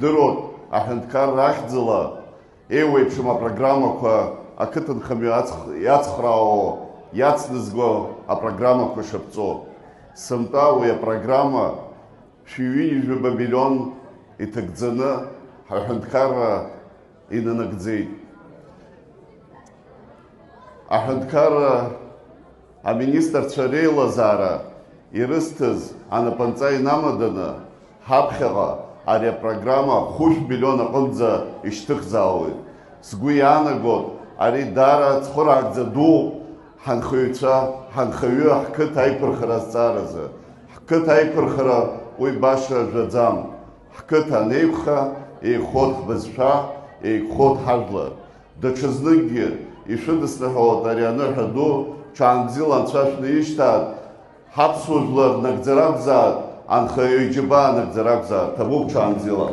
ижәдыруан аҳәынҭқарра ахьӡала еиуеиԥшым апрограммақәа ақыҭанхамҩа иацхраауа, иацназго апрограммақәа шаԥҵо. Сымтәа уи апрограмма 7 миллион иҭагӡаны аҳәынҭқарра инанагӡеит. Аҳәынҭқарра аминистрцәа реилазаара ирысҭаз анапанҵа инамаданы ҳаԥхьаҟа ари апрограмма 5 миллион аҟынӡа ишьҭыхзаауеит. Сгәы иаанагоит ари даара цхыраагӡа ду ҳанхаҩцәа, ҳанхаҩы ҳқыҭ аиқәырхара азҵааразы. Ҳқыҭ аиқәырхара уи баша жәаӡам. Ҳқыҭ анеиқәха еиқәхоит ҳбызшәа, еиқәхоит ҳажәлар. Даҽазныкгьы ишәыдысныҳәалоит ари аныҳәа ду ҽаанбзиала анцәа шәнаишьҭааит, ҳаԥсуа жәлар нагӡара акәзаат, анхаҩы иџьабаа нагӡара акәзаат, ҭабуп ҽаанбзиала.